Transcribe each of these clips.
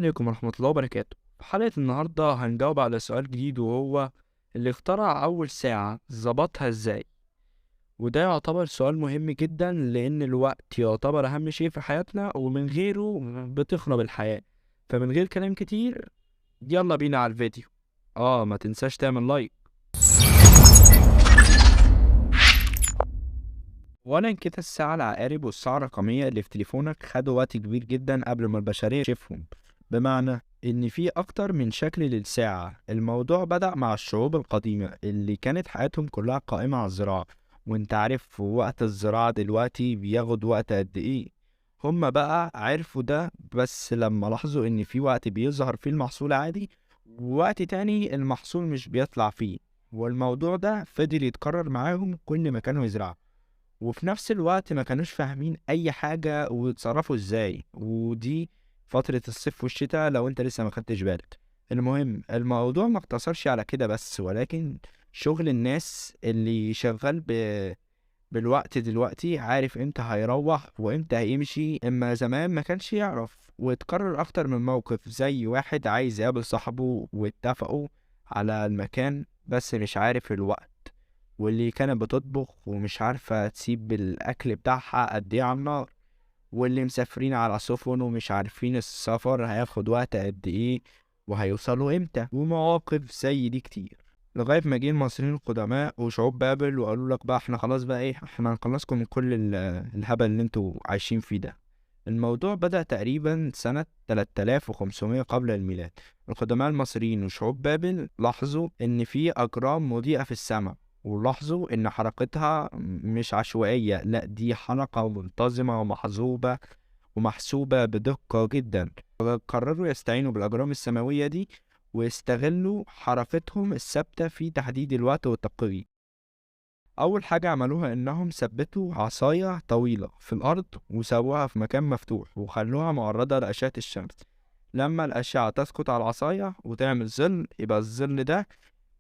عليكم ورحمة الله وبركاته. في حلقة النهاردة هنجاوب على سؤال جديد، وهو اللي اخترع أول ساعة ظبطها ازاي. وده يعتبر سؤال مهم جدا، لأن الوقت يعتبر أهم شيء في حياتنا، ومن غيره بتخرب الحياة. فمن غير كلام كتير، يلا بينا على الفيديو. ما تنساش تعمل لايك. اولا كده، الساعة العقارب والساعة الرقمية اللي في تليفونك خدوا وقت كبير جدا قبل ما البشرية تشوفهم. بمعنى ان في اكتر من شكل للساعة. الموضوع بدأ مع الشعوب القديمة اللي كانت حياتهم كلها قائمة على الزراعة. وانت عارف وقت الزراعة دلوقتي بياخد وقت قد ايه. هما بقى عرفوا ده بس لما لاحظوا ان في وقت بيظهر فيه المحصول عادي، ووقت تاني المحصول مش بيطلع فيه. والموضوع ده فضل يتكرر معاهم كل ما كانوا يزرعوا. وفي نفس الوقت ما كانوش فاهمين اي حاجة ويتصرفوا ازاي. ودي فترة الصيف والشتاء لو انت لسه ما خدتش بالك. المهم الموضوع ما اقتصرش على كده بس، ولكن شغل الناس اللي شغال بالوقت دلوقتي عارف امتى هيروح وامتى هيمشي، اما زمان ما كانش يعرف. واتكرر اكتر من موقف، زي واحد عايز يقابل صاحبه واتفقوا على المكان بس مش عارف الوقت، واللي كانت بتطبخ ومش عارفة تسيب الأكل بتاعها قد إيه على النار، واللي مسافرين على سفن ومش عارفين السفر هياخد وقت قد إيه وهيوصلوا إمتى. ومواقف زي دي كتير، لغاية ما جه المصريين القدماء وشعوب بابل وقالوا لك بقى احنا خلاص بقى ايه، احنا هنخلصكم من كل الهبل اللي انتوا عايشين فيه ده. الموضوع بدأ تقريبا سنة 3500 قبل الميلاد. القدماء المصريين وشعوب بابل لاحظوا إن في أجرام مضيئة في السماء، ولاحظوا إن حركتها مش عشوائية، لأ دي حركة منتظمة ومحسوبة بدقة جدا. قرروا يستعينوا بالأجرام السماوية دي ويستغلوا حركتهم الثابتة في تحديد الوقت والتوقيت. أول حاجة عملوها إنهم ثبتوا عصاية طويلة في الأرض وسابوها في مكان مفتوح وخلوها معرضة لأشعة الشمس. لما الأشعة تسقط على العصاية وتعمل ظل، يبقى الظل ده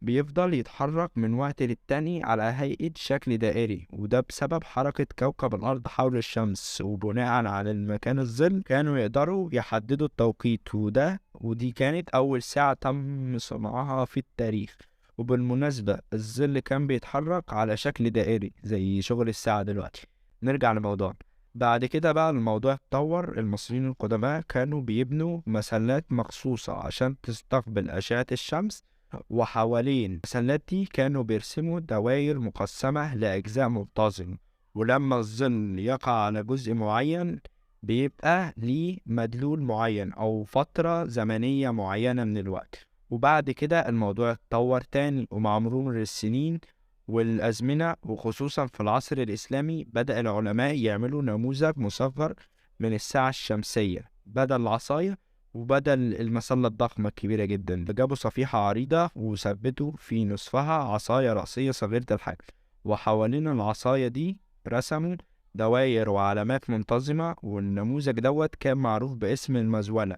بيفضل يتحرك من وقت للتاني على هيئة شكل دائري، وده بسبب حركة كوكب الأرض حول الشمس. وبناء على المكان الظل كانوا يقدروا يحددوا التوقيت. ودي كانت أول ساعة تم صنعها في التاريخ. وبالمناسبة الظل كان بيتحرك على شكل دائري زي شغل الساعة دلوقتي. نرجع لموضوعنا. بعد كده بقى الموضوع اتطور. المصريين القدماء كانوا بيبنوا مسلات مخصوصة عشان تستقبل أشعة الشمس، وحوالين المسلات دي كانوا بيرسموا دوائر مقسمة لأجزاء منتظمة. ولما الظل يقع على جزء معين بيبقى ليه مدلول معين أو فترة زمنية معينة من الوقت. وبعد كده الموضوع اتطور تاني، ومع مرور السنين والأزمنة وخصوصا في العصر الإسلامي بدأ العلماء يعملوا نموذج مصغر من الساعة الشمسية بدل العصاية وبدل المسلة الضخمة الكبيرة جدا. جابوا صفيحة عريضة وثبتوا في نصفها عصاية رأسية صغيرة الحجم، وحوالين العصاية دي رسموا دواير وعلامات منتظمة. والنموذج كان معروف باسم المزولة،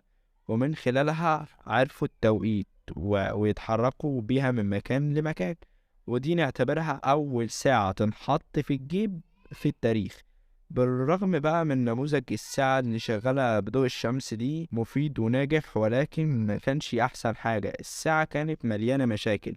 ومن خلالها عرفوا التوقيت ويتحركوا بيها من مكان لمكان. ودي نعتبرها أول ساعة تنحط في الجيب في التاريخ. بالرغم بقى من نموذج الساعة اللي شغالة بضوء الشمس دي مفيد وناجح، ولكن ما كانش أحسن حاجة. الساعة كانت مليانة مشاكل،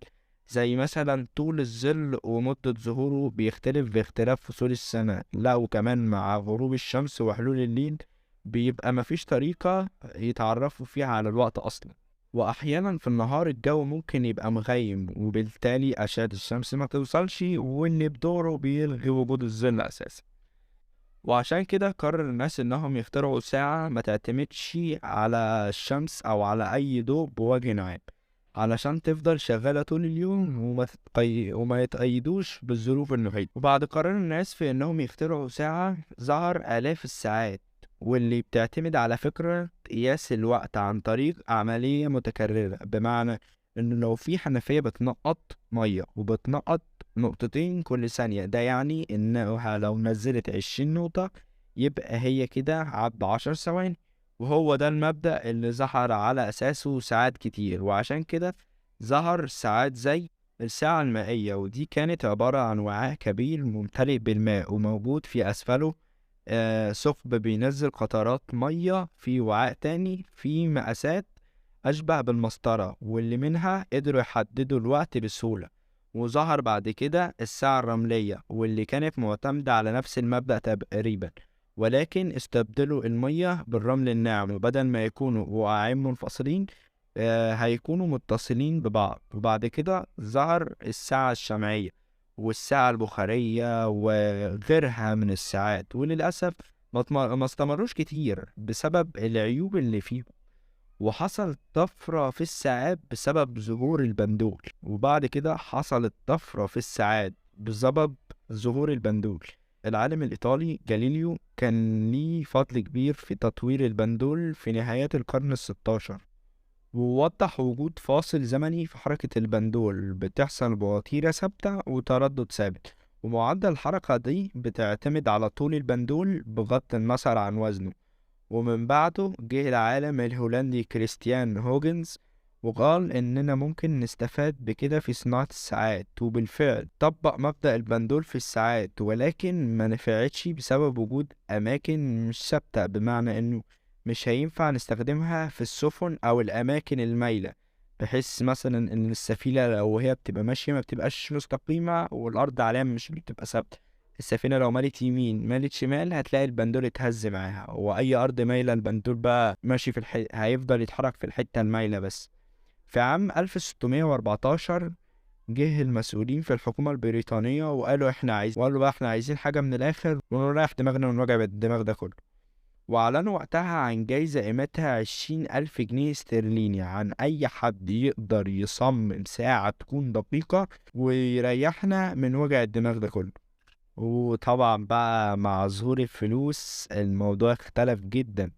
زي مثلا طول الظل ومدة ظهوره بيختلف باختلاف فصول السنة. لا وكمان مع غروب الشمس وحلول الليل بيبقى مفيش طريقة يتعرفوا فيها على الوقت أصلا. وأحيانا في النهار الجو ممكن يبقى مغيم، وبالتالي أشعة الشمس ما توصلش، واللي بدوره بيلغي وجود الظل أساسا. وعشان كده قرر الناس إنهم يخترعوا ساعة ما تعتمدش على الشمس أو على أي ضوء بوجه عام، علشان تفضل شغالة طول اليوم وما يتقيدوش بالظروف المحيطة. وبعد قرار الناس في إنهم يخترعوا ساعة ظهر آلاف الساعات، واللي بتعتمد على فكرة قياس الوقت عن طريق عملية متكررة. بمعنى إنه لو في حنفية بتنقط مية وبتنقط نقطتين كل ثانية، ده يعني إنها لو نزلت 20 نقطة يبقى هي كده عدى 10 ثواني. وهو ده المبدأ اللي ظهر على أساسه ساعات كتير، وعشان كده ظهر ساعات زي الساعة المائية. ودي كانت عبارة عن وعاء كبير ممتلئ بالماء وموجود في أسفله ثقب بينزل قطرات مية في وعاء تاني في مقاسات أشبه بالمسطرة، واللي منها قدروا يحددوا الوقت بسهولة. وظهر بعد كده الساعة الرملية، واللي كانت معتمدة على نفس المبدأ تقريبا، ولكن استبدلوا المية بالرمل الناعم، وبدل ما يكونوا وعاءين منفصلين هيكونوا متصلين ببعض. وبعد كده ظهر الساعة الشمعية والساعة البخارية وغيرها من الساعات، وللأسف ما استمروش كتير بسبب العيوب اللي فيهم. وحصل طفرة في الساعات بسبب ظهور البندول، وبعد كده حصلت طفرة في الساعات بسبب ظهور البندول. العالم الإيطالي جاليليو كان ليه فضل كبير في تطوير البندول في نهاية القرن الستاشر، ووضح وجود فاصل زمني في حركة البندول بتحصل بوتيرة ثابتة وتردد ثابت، ومعدل الحركة دي بتعتمد على طول البندول بغض النظر عن وزنه. ومن بعده جه العالم الهولندي كريستيان هوجنز وقال إننا ممكن نستفاد بكده في صناعة الساعات، وبالفعل طبق مبدأ البندول في الساعات، ولكن ما نفعتش بسبب وجود أماكن مش ثابتة، بمعنى إنه مش هينفع نستخدمها في السفن أو الأماكن المايلة، بحيث مثلا إن السفينة لو هي بتبقى ماشية ما بتبقاش مستقيمة والأرض عليها مش بتبقى ثابتة. السفينة لو مالت يمين مالت شمال هتلاقي البندول اتهز معاها، وأي أرض مايلة البندول بقى ماشي هيفضل يتحرك في الحتة المايلة بس. في عام 1614 جه المسؤولين في الحكومة البريطانية وقالوا احنا عايزين حاجة من الآخر ونريح دماغنا من وجع الدماغ ده كله. وأعلنوا وقتها عن جايزة قيمتها 20,000 جنيه استرليني عن أي حد يقدر يصمم ساعة تكون دقيقة ويريحنا من وجع الدماغ ده كله. وطبعا بقى مع ظهور الفلوس الموضوع اختلف جدا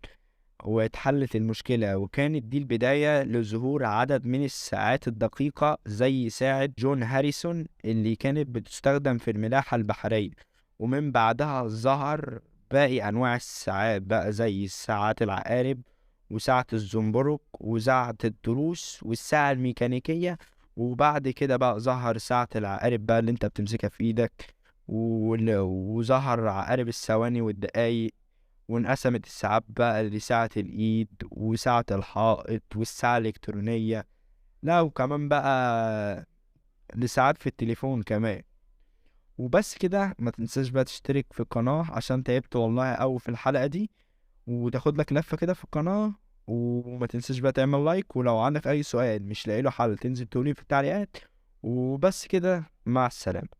واتحلت المشكلة، وكانت دي البداية لظهور عدد من الساعات الدقيقة زي ساعة جون هاريسون اللي كانت بتستخدم في الملاحة البحرية. ومن بعدها ظهر باقي أنواع الساعات بقى زي ساعات العقارب وساعة الزنبرك وساعة التروس والساعة الميكانيكية. وبعد كده بقى ظهر ساعة العقارب بقى اللي انت بتمسكها في ايدك، وظهر عقارب الثواني والدقايق. وانقسمت الساعات بقى لساعة الإيد وساعة الحائط والساعة الإلكترونية، لا وكمان بقى لساعات في التليفون كمان. وبس كده، ما تنساش بقى تشترك في القناة عشان تعبت والله أوي في الحلقة دي، وتاخد لك لفة كده في القناة. وما تنساش بقى تعمل لايك، ولو عندك أي سؤال مش لاقي له حل تنزل تقولي في التعليقات. وبس كده، مع السلامة.